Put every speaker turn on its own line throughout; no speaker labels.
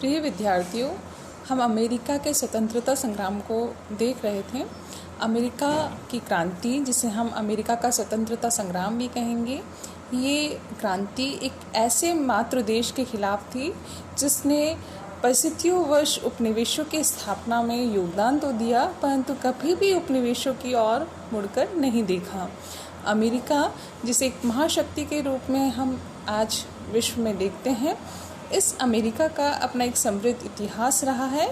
प्रिय विद्यार्थियों, हम अमेरिका के स्वतंत्रता संग्राम को देख रहे थे। अमेरिका की क्रांति, जिसे हम अमेरिका का स्वतंत्रता संग्राम भी कहेंगे, ये क्रांति एक ऐसे मातृ देश के खिलाफ थी जिसने परिस्थितियों वश उपनिवेशों की स्थापना में योगदान तो दिया, परंतु कभी भी उपनिवेशों की ओर मुड़कर नहीं देखा। अमेरिका, जिसे एक महाशक्ति के रूप में हम आज विश्व में देखते हैं, इस अमेरिका का अपना एक समृद्ध इतिहास रहा है।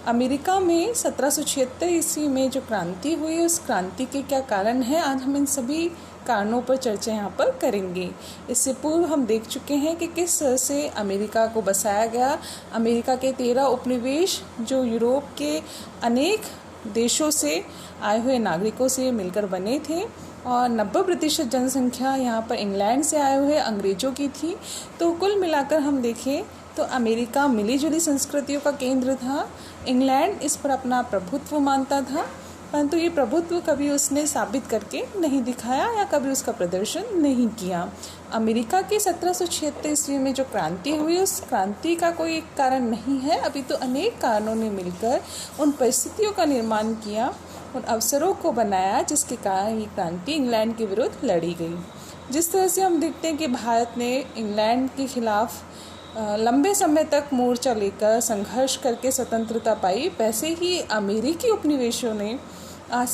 अमेरिका में 1776 ईस्वी में जो क्रांति हुई, उस क्रांति के क्या कारण हैं, आज हम इन सभी कारणों पर चर्चा यहाँ पर करेंगे। इससे पूर्व हम देख चुके हैं कि किस तरह से अमेरिका को बसाया गया। अमेरिका के 13 उपनिवेश जो यूरोप के अनेक देशों से आए हुए नागरिकों से मिलकर बने थे और 90% जनसंख्या यहाँ पर इंग्लैंड से आए हुए अंग्रेजों की थी। तो कुल मिलाकर हम देखें तो अमेरिका मिली जुली संस्कृतियों का केंद्र था। इंग्लैंड इस पर अपना प्रभुत्व मानता था, परंतु ये प्रभुत्व कभी उसने साबित करके नहीं दिखाया या कभी उसका प्रदर्शन नहीं किया। अमेरिका की 1776 ईस्वी में जो क्रांति हुई, उस क्रांति का कोई एक कारण नहीं है, अभी तो अनेक कारणों ने मिलकर उन परिस्थितियों का निर्माण किया, उन अवसरों को बनाया जिसके कारण ये क्रांति इंग्लैंड के विरुद्ध लड़ी गई। जिस तरह से हम देखते हैं कि भारत ने इंग्लैंड के खिलाफ लंबे समय तक मोर्चा लेकर संघर्ष करके स्वतंत्रता पाई, वैसे ही अमेरिकी उपनिवेशों ने आज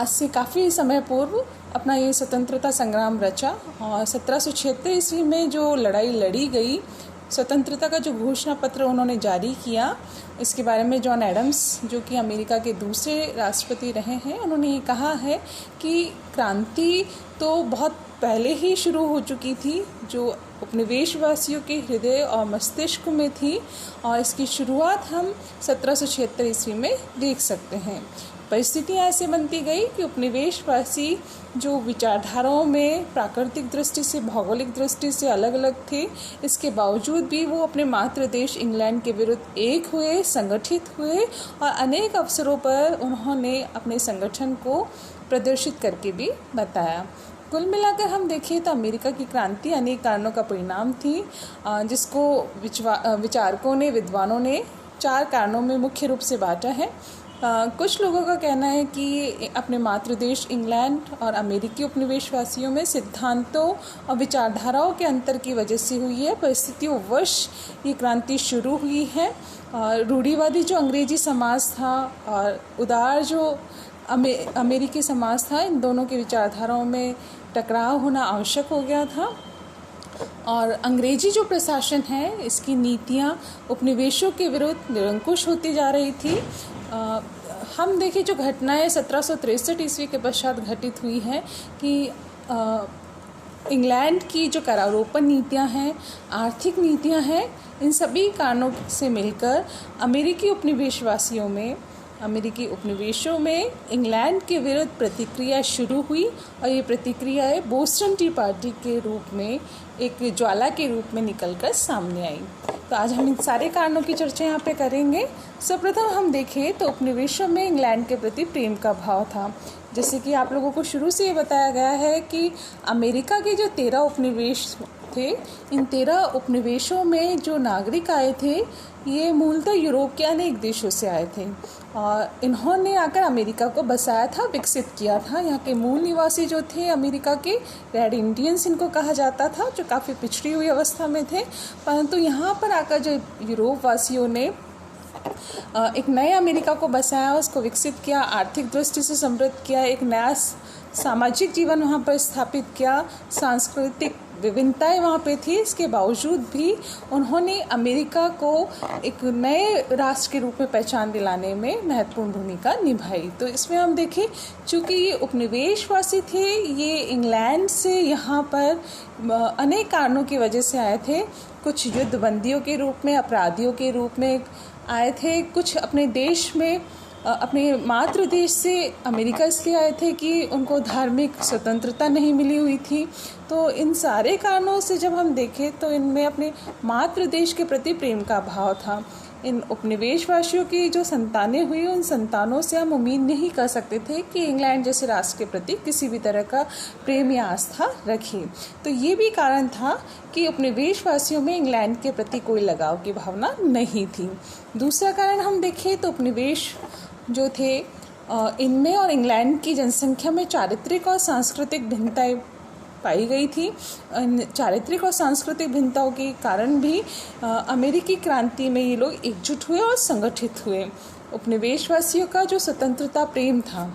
से काफ़ी समय पूर्व अपना ये स्वतंत्रता संग्राम रचा और 1776 ईस्वी में जो लड़ाई लड़ी गई, स्वतंत्रता का जो घोषणा पत्र उन्होंने जारी किया, इसके बारे में जॉन एडम्स, जो कि अमेरिका के दूसरे राष्ट्रपति रहे हैं, उन्होंने ये कहा है कि क्रांति तो बहुत पहले ही शुरू हो चुकी थी, जो उपनिवेशवासियों के हृदय और मस्तिष्क में थी, और इसकी शुरुआत हम 1776 ईस्वी में देख सकते हैं। परिस्थितियाँ ऐसे बनती गई कि उपनिवेशवासी जो विचारधाराओं में प्राकृतिक दृष्टि से, भौगोलिक दृष्टि से अलग अलग थे, इसके बावजूद भी वो अपने मातृ देश इंग्लैंड के विरुद्ध एक हुए, संगठित हुए और अनेक अवसरों पर उन्होंने अपने संगठन को प्रदर्शित करके भी बताया। कुल मिलाकर हम देखें तो अमेरिका की क्रांति अनेक कारणों का परिणाम थी, जिसको विचारकों ने, विद्वानों ने 4 कारणों में मुख्य रूप से बांटा है। कुछ लोगों का कहना है कि अपने मातृदेश इंग्लैंड और अमेरिकी उपनिवेशवासियों में सिद्धांतों और विचारधाराओं के अंतर की वजह से हुई है। परिस्थितियों वश ये क्रांति शुरू हुई है। रूढ़िवादी जो अंग्रेजी समाज था और उदार जो अमेरिकी समाज था, इन दोनों की विचारधाराओं में टकराव होना आवश्यक हो गया था। और अंग्रेजी जो प्रशासन है, इसकी नीतियाँ उपनिवेशों के विरुद्ध निरंकुश होती जा रही थी। हम देखें जो घटनाएं 1763 ईस्वी के पश्चात घटित हुई हैं कि इंग्लैंड की जो करारोपण नीतियां हैं, आर्थिक नीतियां हैं, इन सभी कारणों से मिलकर अमेरिकी उपनिवेशों में इंग्लैंड के विरुद्ध प्रतिक्रिया शुरू हुई और ये प्रतिक्रियाएं बोस्टन टी पार्टी के रूप में, एक ज्वाला के रूप में निकलकर सामने आई। तो आज हम इन सारे कारणों की चर्चा यहाँ पे करेंगे। सर्वप्रथम हम देखें तो उपनिवेशों में इंग्लैंड के प्रति प्रेम का भाव था। जैसे कि आप लोगों को शुरू से ये बताया गया है कि अमेरिका के जो 13 उपनिवेश थे, इन 13 उपनिवेशों में जो नागरिक आए थे, ये मूलतः यूरोप के अनेक देशों से आए थे और इन्होंने आकर अमेरिका को बसाया था, विकसित किया था। यहाँ के मूल निवासी जो थे अमेरिका के, रेड इंडियंस इनको कहा जाता था, जो काफ़ी पिछड़ी हुई अवस्था में थे, परंतु यहाँ पर आकर जो यूरोप वासियों ने एक नए अमेरिका को बसाया, उसको विकसित किया, आर्थिक दृष्टि से समृद्ध किया, एक नया सामाजिक जीवन वहाँ पर स्थापित किया, सांस्कृतिक विभिन्नताएं वहाँ पे थी। इसके बावजूद भी उन्होंने अमेरिका को एक नए राष्ट्र के रूप में पहचान दिलाने में महत्वपूर्ण भूमिका निभाई। तो इसमें हम देखें, चूँकि ये उपनिवेशवासी थे, ये इंग्लैंड से यहाँ पर अनेक कारणों की वजह से आए थे। कुछ युद्ध बंदियों के रूप में, अपराधियों के रूप में आए थे, कुछ अपने देश में, अपने मातृ देश से अमेरिका इसलिए आए थे कि उनको धार्मिक स्वतंत्रता नहीं मिली हुई थी। तो इन सारे कारणों से जब हम देखें तो इनमें अपने मातृ देश के प्रति प्रेम का भाव था। इन उपनिवेशवासियों की जो संतानें हुई, उन संतानों से हम उम्मीद नहीं कर सकते थे कि इंग्लैंड जैसे राष्ट्र के प्रति किसी भी तरह का प्रेम या आस्था रखें। तो ये भी कारण था कि उपनिवेशवासियों में इंग्लैंड के प्रति कोई लगाव की भावना नहीं थी। दूसरा कारण हम देखें तो उपनिवेश जो थे इनमें और इंग्लैंड की जनसंख्या में चारित्रिक और सांस्कृतिक भिन्नताएं पाई गई थी। चारित्रिक और सांस्कृतिक भिन्नताओं के कारण भी अमेरिकी क्रांति में ये लोग एकजुट हुए और संगठित हुए। उपनिवेशवासियों का जो स्वतंत्रता प्रेम था,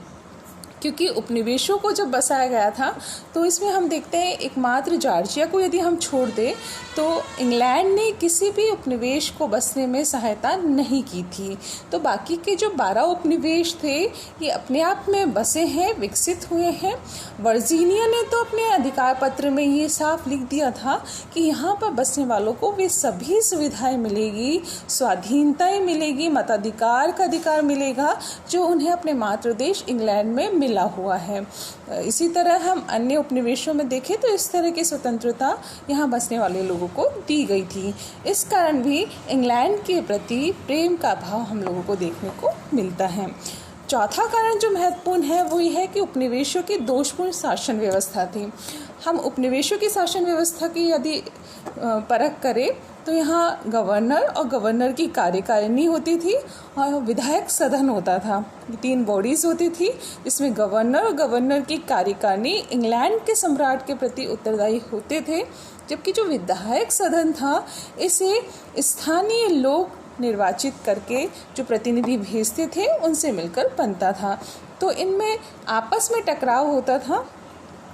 क्योंकि उपनिवेशों को जब बसाया गया था तो इसमें हम देखते हैं एकमात्र जॉर्जिया को यदि हम छोड़ दें तो इंग्लैंड ने किसी भी उपनिवेश को बसने में सहायता नहीं की थी। तो बाकी के जो 12 उपनिवेश थे ये अपने आप में बसे हैं, विकसित हुए हैं। वर्जीनिया ने तो अपने अधिकार पत्र में ये साफ लिख दिया था कि यहाँ पर बसने वालों को वे सभी सुविधाएं मिलेगी, स्वाधीनताएं मिलेगी, मताधिकार का अधिकार मिलेगा जो उन्हें अपने मातृ देश इंग्लैंड में मिला हुआ है। इसी तरह हम अन्य उपनिवेशों में देखें तो इस तरह की स्वतंत्रता यहाँ बसने वाले लोगों को दी गई थी। इस कारण भी इंग्लैंड के प्रति प्रेम का भाव हम लोगों को देखने को मिलता है। चौथा कारण जो महत्वपूर्ण है वो ये है कि उपनिवेशों की दोषपूर्ण शासन व्यवस्था थी। हम उपनिवेशों की शासन व्यवस्था की यदि परख करें तो यहाँ गवर्नर और गवर्नर की कार्यकारिणी होती थी और विधायक सदन होता था। 3 बॉडीज होती थी जिसमें गवर्नर और गवर्नर की कार्यकारिणी इंग्लैंड के सम्राट के प्रति उत्तरदायी होते थे, जबकि जो विधायक सदन था इसे स्थानीय लोग निर्वाचित करके जो प्रतिनिधि भेजते थे उनसे मिलकर बनता था। तो इनमें आपस में टकराव होता था।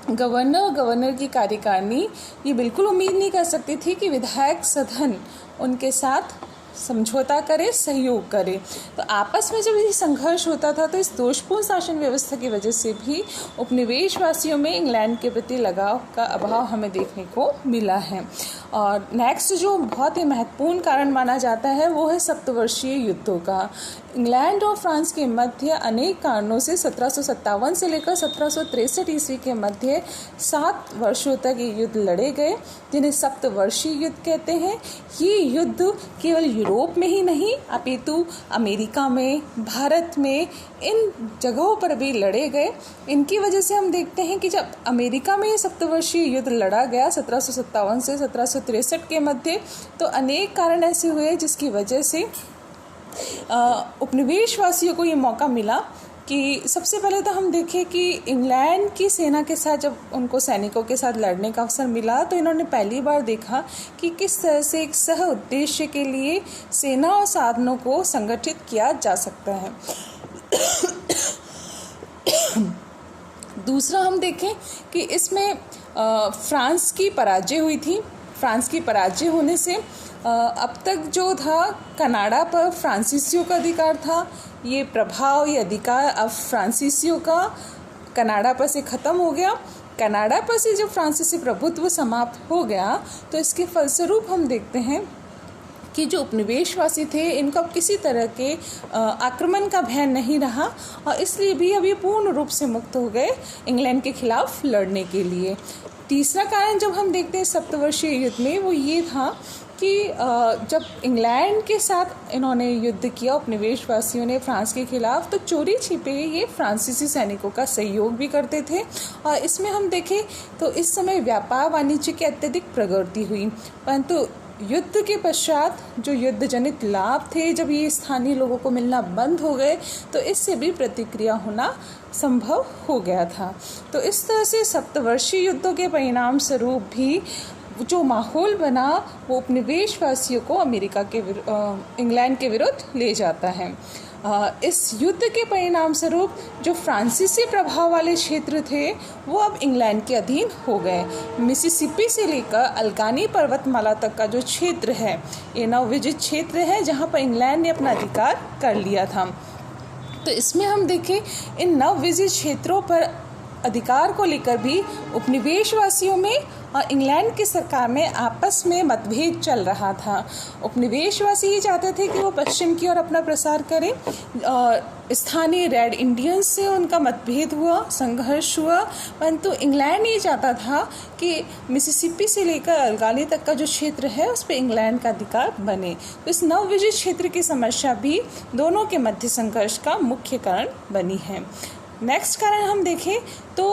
गवर्नर और गवर्नर की कार्यकारिणी ये बिल्कुल उम्मीद नहीं कर सकती थी कि विधायक सदन उनके साथ समझौता करे, सहयोग करे। तो आपस में जब ये संघर्ष होता था तो इस दोषपूर्ण शासन व्यवस्था की वजह से भी उपनिवेशवासियों में इंग्लैंड के प्रति लगाव का अभाव हमें देखने को मिला है। और नेक्स्ट जो बहुत ही महत्वपूर्ण कारण माना जाता है वो है सप्तवर्षीय युद्धों का। इंग्लैंड और फ्रांस के मध्य अनेक कारणों से 1757 से लेकर 1763 ईस्वी के मध्य 7 वर्षों तक ये युद्ध लड़े गए, जिन्हें सप्तवर्षीय युद्ध कहते हैं। ये युद्ध केवल यूरोप में ही नहीं अपितु अमेरिका में, भारत में, इन जगहों पर भी लड़े गए। इनकी वजह से हम देखते हैं कि जब अमेरिका में ये सप्तवर्षीय युद्ध लड़ा गया 1757 से 1763 के मध्य, तो अनेक कारण ऐसे हुए जिसकी वजह से उपनिवेशवासियों को ये मौका मिला कि सबसे पहले तो हम देखें कि इंग्लैंड की सेना के साथ जब उनको सैनिकों के साथ लड़ने का अवसर मिला तो इन्होंने पहली बार देखा कि किस तरह से एक सह उद्देश्य के लिए सेना और साधनों को संगठित किया जा सकता है। दूसरा हम देखें कि इसमें फ्रांस की पराजय हुई थी। फ्रांस की पराजय होने से अब तक जो था कनाडा पर फ्रांसीसियों का अधिकार था। ये प्रभाव, ये अधिकार अब फ्रांसीसियों का कनाडा पर से ख़त्म हो गया। कनाडा पर से जब फ्रांसीसी प्रभुत्व समाप्त हो गया तो इसके फलस्वरूप हम देखते हैं कि जो उपनिवेशवासी थे इनको अब किसी तरह के आक्रमण का भय नहीं रहा और इसलिए भी अब ये पूर्ण रूप से मुक्त हो गए इंग्लैंड के खिलाफ लड़ने के लिए। तीसरा कारण जब हम देखते हैं सप्तवर्षीय युद्ध में वो ये था कि जब इंग्लैंड के साथ इन्होंने युद्ध किया उपनिवेशवासियों ने फ्रांस के खिलाफ, तो चोरी छिपे ये फ्रांसीसी सैनिकों का सहयोग भी करते थे। और इसमें हम देखें तो इस समय व्यापार वाणिज्य की अत्यधिक प्रगति हुई, परंतु युद्ध के पश्चात जो युद्ध जनित लाभ थे जब ये स्थानीय लोगों को मिलना बंद हो गए तो इससे भी प्रतिक्रिया होना संभव हो गया था। तो इस तरह से सप्तवर्षीय युद्धों के परिणाम स्वरूप भी जो माहौल बना वो उपनिवेशवासियों को इंग्लैंड के विरुद्ध ले जाता है। इस युद्ध के परिणाम स्वरूप जो फ्रांसीसी प्रभाव वाले क्षेत्र थे वो अब इंग्लैंड के अधीन हो गए। मिसिसिपी से लेकर अल्कानी पर्वतमाला तक का जो क्षेत्र है ये नवविजित क्षेत्र है जहाँ पर इंग्लैंड ने अपना अधिकार कर लिया था। तो इसमें हम देखें इन नवविजित क्षेत्रों पर अधिकार को लेकर भी उपनिवेशवासियों में और इंग्लैंड की सरकार में आपस में मतभेद चल रहा था। उपनिवेशवासी ये चाहते थे कि वो पश्चिम की ओर अपना प्रसार करें। स्थानीय रेड इंडियंस से उनका मतभेद हुआ, संघर्ष हुआ, परंतु इंग्लैंड ये चाहता था कि मिसिसिपी से लेकर अल्गानी तक का जो क्षेत्र है उस पर इंग्लैंड का अधिकार बने। तो इस नवविजित क्षेत्र की समस्या भी दोनों के मध्य संघर्ष का मुख्य कारण बनी है। नेक्स्ट कारण हम देखें तो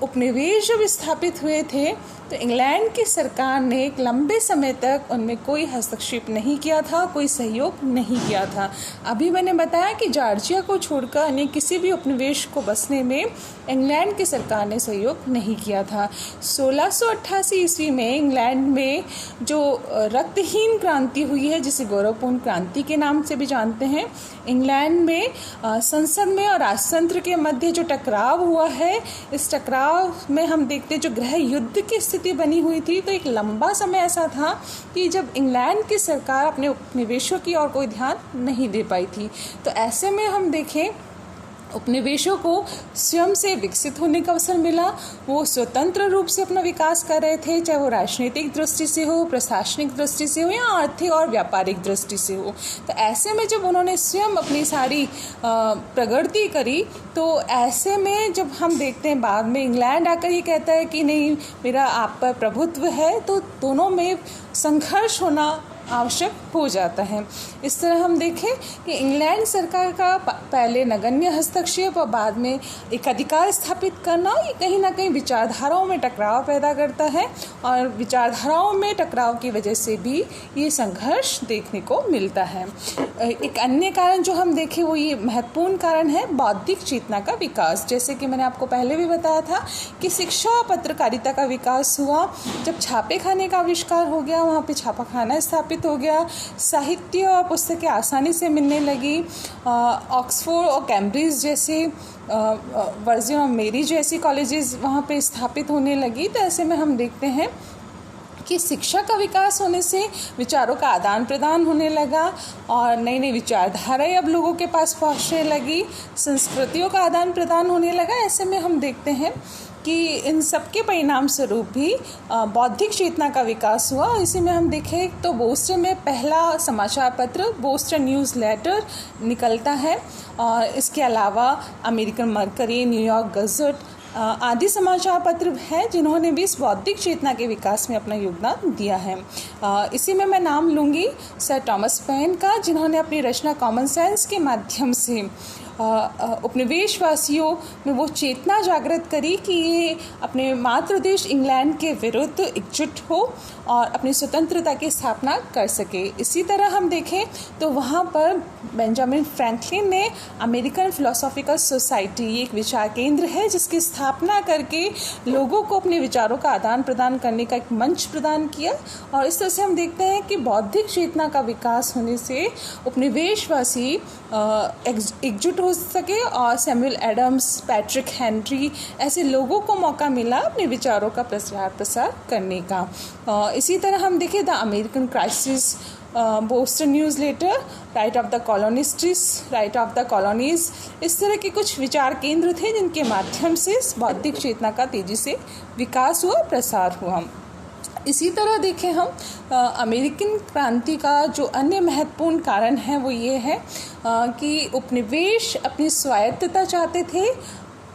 उपनिवेश जब स्थापित हुए थे तो इंग्लैंड की सरकार ने एक लंबे समय तक उनमें कोई हस्तक्षेप नहीं किया था, कोई सहयोग नहीं किया था। अभी मैंने बताया कि जॉर्जिया को छोड़कर अन्य किसी भी उपनिवेश को बसने में इंग्लैंड की सरकार ने सहयोग नहीं किया था। 1688 ईस्वी में इंग्लैंड में जो रक्तहीन क्रांति हुई है, जिसे गौरवपूर्ण क्रांति के नाम से भी जानते हैं, इंग्लैंड में संसद में और राजतंत्र के मध्य जो टकराव हुआ है, इस टकराव में हम देखते हैं जो गृह युद्ध की स्थिति बनी हुई थी। तो एक लंबा समय ऐसा था कि जब इंग्लैंड की सरकार अपने उपनिवेशों की ओर कोई ध्यान नहीं दे पाई थी। तो ऐसे में हम देखें उपनिवेशों को स्वयं से विकसित होने का अवसर मिला। वो स्वतंत्र रूप से अपना विकास कर रहे थे, चाहे वो राजनीतिक दृष्टि से हो, प्रशासनिक दृष्टि से हो या आर्थिक और व्यापारिक दृष्टि से हो। तो ऐसे में जब उन्होंने स्वयं अपनी सारी प्रगति करी, तो ऐसे में जब हम देखते हैं बाद में इंग्लैंड आकर ये कहता है कि नहीं, मेरा आप पर प्रभुत्व है, तो दोनों में संघर्ष होना आवश्यक हो जाता है। इस तरह हम देखें कि इंग्लैंड सरकार का पहले नगण्य हस्तक्षेप और बाद में एक अधिकार स्थापित करना, ये कहीं ना कहीं विचारधाराओं में टकराव पैदा करता है, और विचारधाराओं में टकराव की वजह से भी ये संघर्ष देखने को मिलता है। एक अन्य कारण जो हम देखें वो ये महत्वपूर्ण कारण है बौद्धिक चेतना का विकास। जैसे कि मैंने आपको पहले भी बताया था कि शिक्षा और पत्रकारिता का विकास हुआ। जब छापे खाने का आविष्कार हो गया, वहाँ पे छापा खाना स्थापित हो गया, साहित्य और पुस्तकें आसानी से मिलने लगी, ऑक्सफोर्ड और कैम्ब्रिज जैसे वर्जिन और मेरी जैसी कॉलेजेस वहाँ पे स्थापित होने लगी। तो ऐसे में हम देखते हैं कि शिक्षा का विकास होने से विचारों का आदान प्रदान होने लगा और नई नई विचारधाराएं अब लोगों के पास पहुँचने लगी, संस्कृतियों का आदान प्रदान होने लगा। ऐसे में हम देखते हैं कि इन सब के परिणाम स्वरूप भी बौद्धिक चेतना का विकास हुआ। इसी में हम देखें तो बोस्टन में पहला समाचार पत्र बोस्टन न्यूज़ लेटर निकलता है, और इसके अलावा अमेरिकन मर्करी, न्यूयॉर्क गज़ट आदि समाचार पत्र हैं जिन्होंने भी इस बौद्धिक चेतना के विकास में अपना योगदान दिया है। इसी में मैं नाम लूँगी सर थॉमस पेन का, जिन्होंने अपनी रचना कॉमन सेंस के माध्यम से उपनिवेशवासियों में वो चेतना जागृत करी कि ये अपने मातृ देश इंग्लैंड के विरुद्ध एकजुट हो और अपनी स्वतंत्रता की स्थापना कर सके। इसी तरह हम देखें तो वहाँ पर बेंजामिन फ्रैंकलिन ने अमेरिकन फिलोसॉफिकल सोसाइटी, ये एक विचार केंद्र है जिसकी स्थापना करके लोगों को अपने विचारों का आदान प्रदान करने का एक मंच प्रदान किया। और इस तरह से हम देखते हैं कि बौद्धिक चेतना का विकास होने से उपनिवेशवासी एकजुट हो सके और सैमुअल एडम्स, पैट्रिक हेनरी ऐसे लोगों को मौका मिला अपने विचारों का प्रचार प्रसार करने का। इसी तरह हम देखें the American crisis, Boston news letter, right of the colonists, right of the colonies, इस तरह के कुछ विचार केंद्र थे जिनके माध्यम से बौद्धिक चेतना का तेजी से विकास हुआ, प्रसार हुआ। इसी तरह देखें हम अमेरिकन क्रांति का जो अन्य महत्वपूर्ण कारण है वो ये है कि उपनिवेश अपनी स्वायत्तता चाहते थे,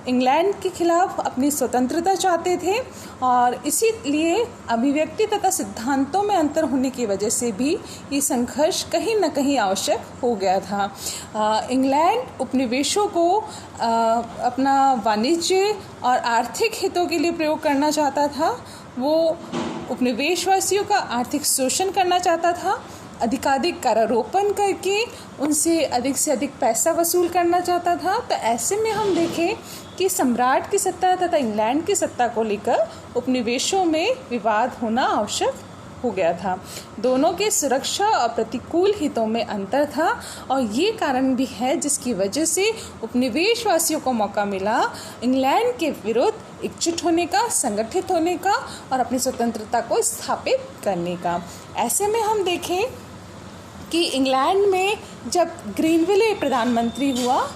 इंग्लैंड के खिलाफ अपनी स्वतंत्रता चाहते थे, और इसीलिए अभिव्यक्ति तथा सिद्धांतों में अंतर होने की वजह से भी ये संघर्ष कहीं न कहीं आवश्यक हो गया था। इंग्लैंड उपनिवेशों को अपना वाणिज्य और आर्थिक हितों के लिए प्रयोग करना चाहता था। वो उपनिवेशवासियों का आर्थिक शोषण करना चाहता था, अधिकाधिक करारोपण करके उनसे से अधिक पैसा वसूल करना चाहता था। तो ऐसे में हम देखें कि सम्राट की सत्ता तथा इंग्लैंड की सत्ता को लेकर उपनिवेशों में विवाद होना आवश्यक हो गया था। दोनों के सुरक्षा और प्रतिकूल हितों में अंतर था, और ये कारण भी है जिसकी वजह से उपनिवेशवासियों को मौका मिला इंग्लैंड के विरुद्ध एकजुट होने का, संगठित होने का और अपनी स्वतंत्रता को स्थापित करने का। ऐसे में हम देखें कि इंग्लैंड में जब ग्रीनविले प्रधानमंत्री हुआ,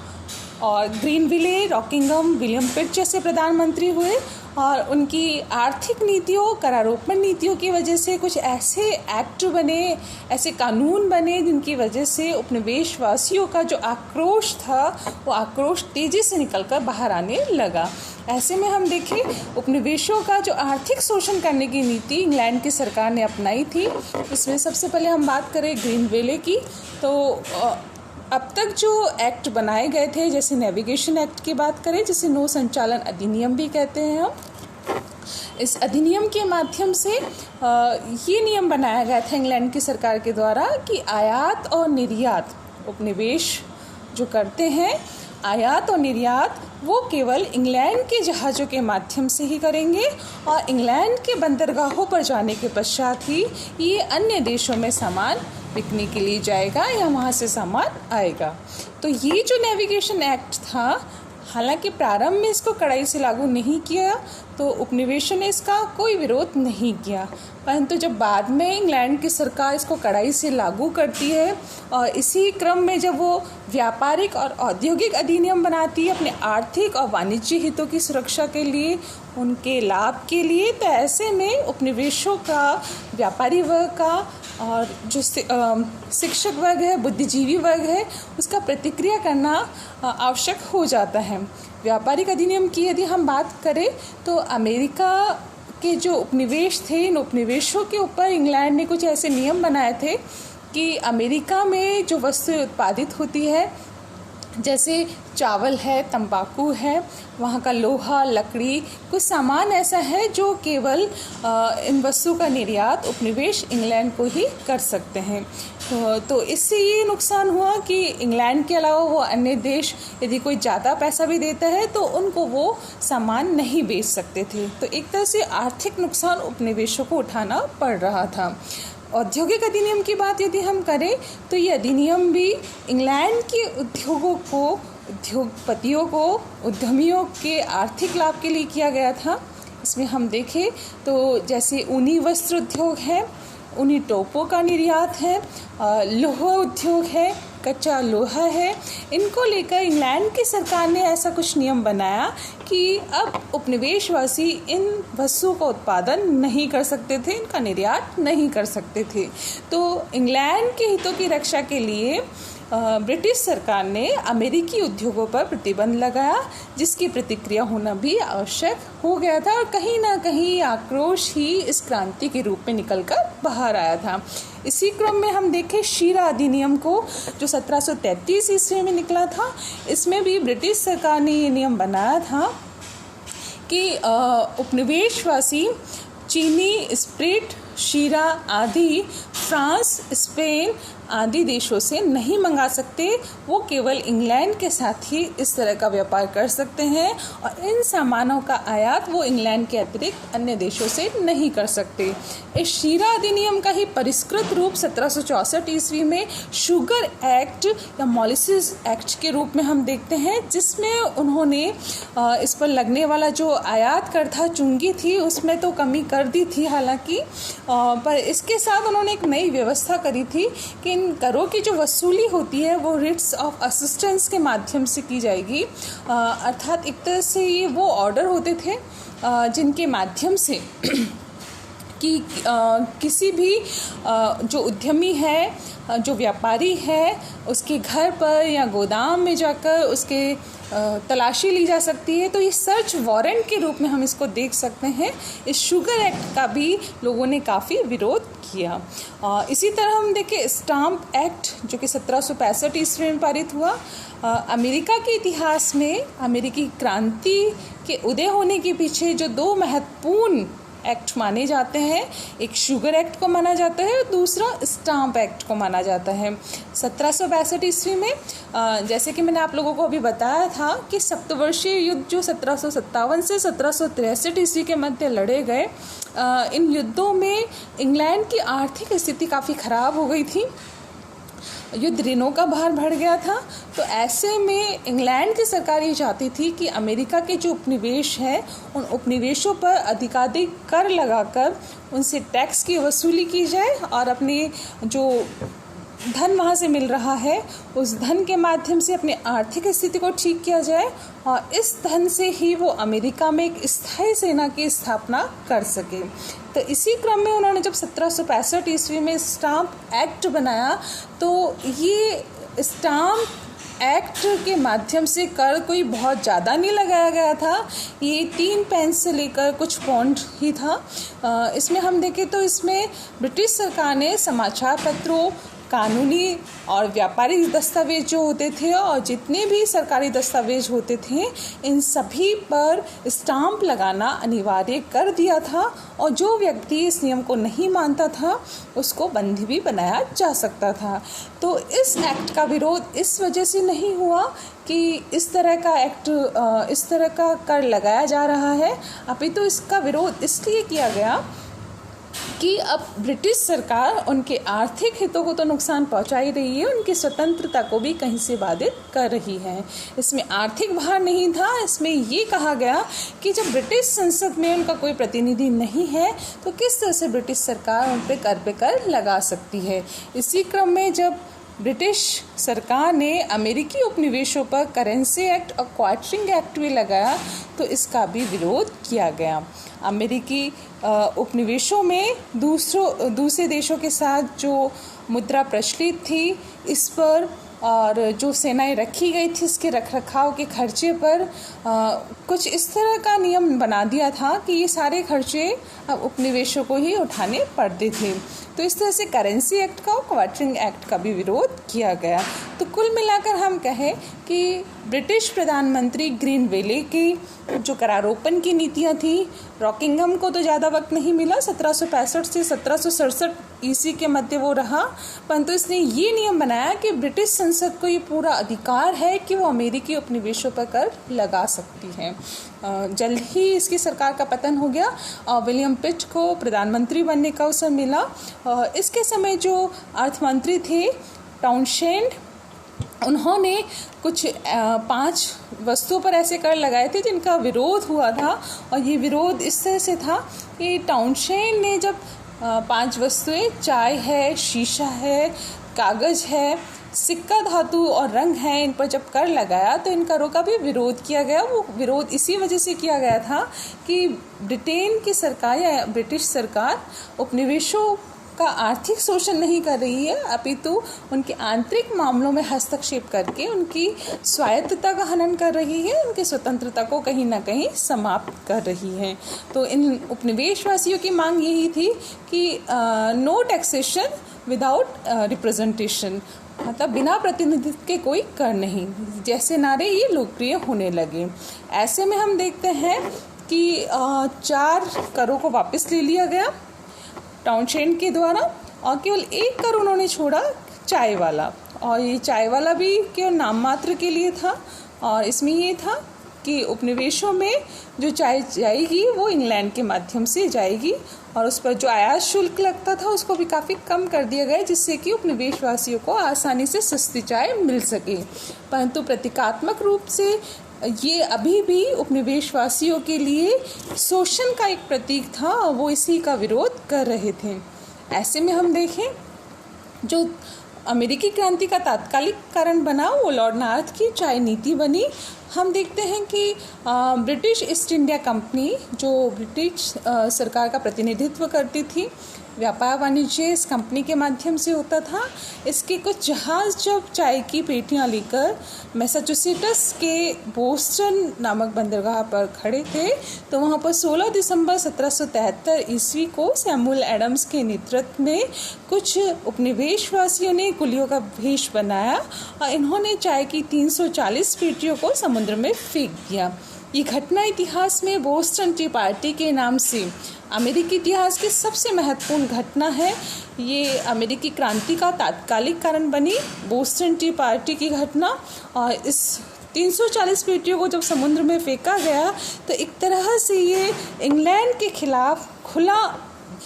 और ग्रीनविले, रॉकिंगम, विलियम पिट जैसे प्रधानमंत्री हुए, और उनकी आर्थिक नीतियों, करारोपण नीतियों की वजह से कुछ ऐसे एक्ट बने, ऐसे कानून बने जिनकी वजह से उपनिवेशवासियों का जो आक्रोश था वो आक्रोश तेज़ी से निकलकर बाहर आने लगा। ऐसे में हम देखें उपनिवेशों का जो आर्थिक शोषण करने की नीति इंग्लैंड की सरकार ने अपनाई थी, इसमें सबसे पहले हम बात करें ग्रीनविले की, तो अब तक जो एक्ट बनाए गए थे, जैसे नेविगेशन एक्ट की बात करें, जिसे नौ संचालन अधिनियम भी कहते हैं हम, इस अधिनियम के माध्यम से ये नियम बनाया गया था इंग्लैंड की सरकार के द्वारा कि आयात और निर्यात, उपनिवेश जो करते हैं आयात और निर्यात, वो केवल इंग्लैंड के जहाज़ों के माध्यम से ही करेंगे और इंग्लैंड के बंदरगाहों पर जाने के पश्चात ही ये अन्य देशों में सामान बिकने के लिए जाएगा या वहाँ से सामान आएगा। तो ये जो नेविगेशन एक्ट था, हालांकि प्रारंभ में इसको कड़ाई से लागू नहीं किया तो उपनिवेशों ने इसका कोई विरोध नहीं किया, परंतु जब बाद में इंग्लैंड की सरकार इसको कड़ाई से लागू करती है और इसी क्रम में जब वो व्यापारिक और औद्योगिक अधिनियम बनाती है अपने आर्थिक और वाणिज्य हितों की सुरक्षा के लिए, उनके लाभ के लिए, तो ऐसे में उपनिवेशों का, व्यापारी वर्ग का और जो शिक्षक वर्ग है, बुद्धिजीवी वर्ग है, उसका प्रतिक्रिया करना आवश्यक हो जाता है। व्यापारिक अधिनियम की यदि हम बात करें तो अमेरिका के जो उपनिवेश थे, इन उपनिवेशों के ऊपर इंग्लैंड ने कुछ ऐसे नियम बनाए थे कि अमेरिका में जो वस्तुएं उत्पादित होती है, जैसे चावल है, तंबाकू है, वहाँ का लोहा, लकड़ी, कुछ सामान ऐसा है जो केवल इन वस्तुओं का निर्यात उपनिवेश इंग्लैंड को ही कर सकते हैं। तो इससे ये नुकसान हुआ कि इंग्लैंड के अलावा वो अन्य देश यदि कोई ज़्यादा पैसा भी देता है तो उनको वो सामान नहीं बेच सकते थे। तो एक तरह से आर्थिक नुकसान उपनिवेशों को उठाना पड़ रहा था। औद्योगिक अधिनियम की बात यदि हम करें तो ये अधिनियम भी इंग्लैंड के उद्योगों को, उद्योगपतियों को, उद्यमियों के आर्थिक लाभ के लिए किया गया था। इसमें हम देखें तो जैसे ऊनी वस्त्र उद्योग है, ऊनी टोपों का निर्यात है, लोहा उद्योग है, कच्चा लोहा है, इनको लेकर इंग्लैंड की सरकार ने ऐसा कुछ नियम बनाया कि अब उपनिवेशवासी इन वस्तुओं का उत्पादन नहीं कर सकते थे, इनका निर्यात नहीं कर सकते थे। तो इंग्लैंड के हितों की रक्षा के लिए ब्रिटिश सरकार ने अमेरिकी उद्योगों पर प्रतिबंध लगाया, जिसकी प्रतिक्रिया होना भी आवश्यक हो गया था और कहीं ना कहीं आक्रोश ही इस क्रांति के रूप में निकलकर बाहर आया था। इसी क्रम में हम देखें शीरा अधिनियम को, जो 1733 ईस्वी में निकला था। इसमें भी ब्रिटिश सरकार ने ये नियम बनाया था कि उपनिवेशवासी चीनी, स्प्रिट, शीरा आदि फ्रांस, स्पेन आदि देशों से नहीं मंगा सकते, वो केवल इंग्लैंड के साथ ही इस तरह का व्यापार कर सकते हैं और इन सामानों का आयात वो इंग्लैंड के अतिरिक्त अन्य देशों से नहीं कर सकते। इस शीरा अधिनियम का ही परिष्कृत रूप 1764 ईस्वी में शुगर एक्ट या मॉलिसेस एक्ट के रूप में हम देखते हैं, जिसमें उन्होंने इस पर लगने वाला जो आयात कर था, चुंगी थी, उसमें तो कमी कर दी थी हालांकि, पर इसके साथ उन्होंने एक नई व्यवस्था करी थी कि इन करों की जो वसूली होती है वो रिट्स ऑफ असिस्टेंस के माध्यम से की जाएगी। अर्थात एक तरह से ये वो ऑर्डर होते थे जिनके माध्यम से कि किसी भी जो उद्यमी है, जो व्यापारी है, उसके घर पर या गोदाम में जाकर उसके तलाशी ली जा सकती है। तो ये सर्च वारंट के रूप में हम इसको देख सकते हैं। इस शुगर एक्ट का भी लोगों ने काफ़ी विरोध किया। इसी तरह हम देखें स्टाम्प एक्ट, जो कि 1765 ईस्वी में पारित हुआ। अमेरिका के इतिहास में अमेरिकी क्रांति के उदय होने के पीछे जो दो महत्वपूर्ण एक्ट माने जाते हैं, एक शुगर एक्ट को माना जाता है और दूसरा स्टाम्प एक्ट को माना जाता है। 1762 ईस्वी में जैसे कि मैंने आप लोगों को अभी बताया था कि सप्तवर्षीय युद्ध जो 1757 से 1763 ईस्वी के मध्य लड़े गए, इन युद्धों में इंग्लैंड की आर्थिक स्थिति काफ़ी ख़राब हो गई थी, युद्ध ऋणों का भार बढ़ गया था। तो ऐसे में इंग्लैंड की सरकार ये चाहती थी कि अमेरिका के जो उपनिवेश हैं, उन उपनिवेशों पर अधिकाधिक कर लगाकर उनसे टैक्स की वसूली की जाए और अपने जो धन वहाँ से मिल रहा है उस धन के माध्यम से अपनी आर्थिक स्थिति को ठीक किया जाए और इस धन से ही वो अमेरिका में एक स्थायी सेना की स्थापना कर सके। तो इसी क्रम में उन्होंने जब 1765 ईस्वी में स्टाम्प एक्ट बनाया, तो ये स्टाम्प एक्ट के माध्यम से कर कोई बहुत ज़्यादा नहीं लगाया गया था। ये 3 पेंस से लेकर कुछ पौंड ही था। इसमें हम देखें तो इसमें ब्रिटिश सरकार ने समाचार पत्रों, कानूनी और व्यापारिक दस्तावेज जो होते थे और जितने भी सरकारी दस्तावेज होते थे, इन सभी पर स्टाम्प लगाना अनिवार्य कर दिया था और जो व्यक्ति इस नियम को नहीं मानता था उसको बंदी भी बनाया जा सकता था। तो इस एक्ट का विरोध इस वजह से नहीं हुआ कि इस तरह का एक्ट, इस तरह का कर लगाया जा रहा है, अपितु इसका विरोध इसलिए किया गया कि अब ब्रिटिश सरकार उनके आर्थिक हितों को तो नुकसान पहुंचा ही रही है, उनकी स्वतंत्रता को भी कहीं से बाधित कर रही है। इसमें आर्थिक भार नहीं था, इसमें ये कहा गया कि जब ब्रिटिश संसद में उनका कोई प्रतिनिधि नहीं है तो किस तरह से ब्रिटिश सरकार उन पे कर लगा सकती है। इसी क्रम में जब ब्रिटिश सरकार ने अमेरिकी उपनिवेशों पर करेंसी एक्ट और क्वार्टरिंग एक्ट भी लगाया तो इसका भी विरोध किया गया। अमेरिकी उपनिवेशों में दूसरे देशों के साथ जो मुद्रा प्रचलित थी इस पर और जो सेनाएं रखी गई थी इसके रखरखाव के खर्चे पर कुछ इस तरह का नियम बना दिया था कि ये सारे खर्चे अब उपनिवेशों को ही उठाने पड़ते थे। तो इस तरह से करेंसी एक्ट का और क्वार्टरिंग एक्ट का भी विरोध किया गया। तो कुल मिलाकर हम कहें कि ब्रिटिश प्रधानमंत्री ग्रीनवेले की जो करारोपण की नीतियां थी, रॉकिंघम को तो ज़्यादा वक्त नहीं मिला, 1765 से 1767 ईस्वी के मध्य वो रहा, परंतु इसने ये नियम बनाया कि ब्रिटिश संसद को ये पूरा अधिकार है कि वो अमेरिकी उपनिवेशों पर कर लगा सकती है। जल्द ही इसकी सरकार का पतन हो गया और विलियम पिट को प्रधानमंत्री बनने का अवसर मिला। इसके समय जो अर्थमंत्री थे टाउनशेंड, उन्होंने कुछ 5 वस्तुओं पर ऐसे कर लगाए थे जिनका विरोध हुआ था और ये विरोध इस तरह से था कि टाउनशेंड ने जब 5 वस्तुएं, चाय है, शीशा है, कागज़ है, सिक्का धातु और रंग है, इन पर जब कर लगाया तो इन करों का भी विरोध किया गया। वो विरोध इसी वजह से किया गया था कि ब्रिटेन की सरकार या ब्रिटिश सरकार उपनिवेशों का आर्थिक शोषण नहीं कर रही है, अपितु उनके आंतरिक मामलों में हस्तक्षेप करके उनकी स्वायत्तता का हनन कर रही है, उनकी स्वतंत्रता को कहीं ना कहीं समाप्त कर रही है। तो इन उपनिवेशवासियों की मांग यही थी कि नो टैक्सेशन विदाउट रिप्रेजेंटेशन, मतलब बिना प्रतिनिधित्व के कोई कर नहीं, जैसे नारे ये लोकप्रिय होने लगे। ऐसे में हम देखते हैं कि 4 करों को वापस ले लिया गया टाउनशेंड के द्वारा और केवल 1 कर उन्होंने छोड़ा, चाय वाला, और ये चाय वाला भी केवल नाम मात्र के लिए था और इसमें ये था कि उपनिवेशों में जो चाय जाएगी वो इंग्लैंड के माध्यम से जाएगी और उस पर जो आयात शुल्क लगता था उसको भी काफ़ी कम कर दिया गया जिससे कि उपनिवेशवासियों को आसानी से सस्ती चाय मिल सके। परंतु प्रतीकात्मक रूप से ये अभी भी उपनिवेशवासियों के लिए शोषण का एक प्रतीक था और वो इसी का विरोध कर रहे थे। ऐसे में हम देखें जो अमेरिकी क्रांति का तात्कालिक कारण बना वो लॉर्ड नॉर्थ की चाय नीति बनी। हम देखते हैं कि ब्रिटिश ईस्ट इंडिया कंपनी जो ब्रिटिश सरकार का प्रतिनिधित्व करती थी, व्यापार वाणिज्य इस कंपनी के माध्यम से होता था। इसके कुछ जहाज़ जब चाय की पेटियां लेकर मैसाचुसेट्स के बोस्टन नामक बंदरगाह पर खड़े थे तो वहां पर 16 दिसंबर 1773 ईस्वी को सैमुअल एडम्स के नेतृत्व में कुछ उपनिवेशवासियों ने कुलियों का भेष बनाया और इन्होंने चाय की 340 पेटियों को समुद्र में फेंक दिया। ये घटना इतिहास में बोस्टन टी पार्टी के नाम से अमेरिकी इतिहास की सबसे महत्वपूर्ण घटना है। ये अमेरिकी क्रांति का तात्कालिक कारण बनी बोस्टन टी पार्टी की घटना और इस 340 पेटियों को जब समुद्र में फेंका गया तो एक तरह से ये इंग्लैंड के खिलाफ खुला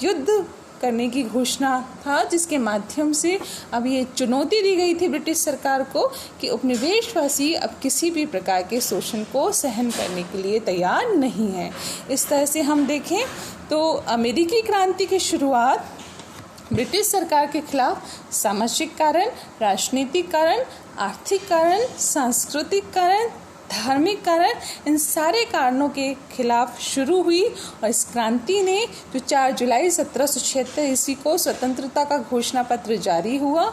युद्ध करने की घोषणा था जिसके माध्यम से अब ये चुनौती दी गई थी ब्रिटिश सरकार को कि उपनिवेशवासी अब किसी भी प्रकार के शोषण को सहन करने के लिए तैयार नहीं है। इस तरह से हम देखें तो अमेरिकी क्रांति की शुरुआत ब्रिटिश सरकार के खिलाफ सामाजिक कारण, राजनीतिक कारण, आर्थिक कारण, सांस्कृतिक कारण, धार्मिक कारण, इन सारे कारणों के खिलाफ शुरू हुई और इस क्रांति ने जो 4 जुलाई 1776 ईस्वी को स्वतंत्रता का घोषणा पत्र जारी हुआ,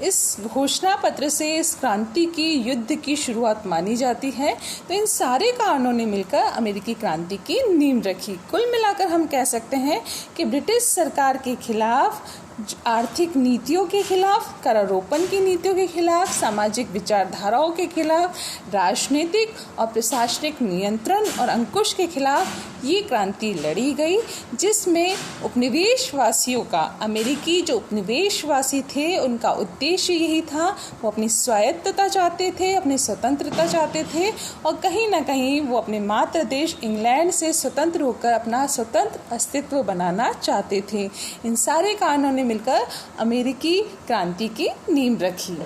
इस घोषणा पत्र से इस क्रांति की युद्ध की शुरुआत मानी जाती है। तो इन सारे कारणों ने मिलकर अमेरिकी क्रांति की नींव रखी। कुल मिलाकर हम कह सकते हैं कि ब्रिटिश सरकार के खिलाफ आर्थिक नीतियों के खिलाफ, करारोपण की नीतियों के खिलाफ, सामाजिक विचारधाराओं के खिलाफ, राजनीतिक और प्रशासनिक नियंत्रण और अंकुश के खिलाफ ये क्रांति लड़ी गई, जिसमें उपनिवेशवासियों का, अमेरिकी जो उपनिवेशवासी थे, उनका उद्देश्य यही था, वो अपनी स्वायत्तता चाहते थे, अपनी स्वतंत्रता चाहते थे और कहीं ना कहीं वो अपने मातृ देश इंग्लैंड से स्वतंत्र होकर अपना स्वतंत्र अस्तित्व बनाना चाहते थे। इन सारे कारणों ने मिलकर अमेरिकी क्रांति की नींव रखी।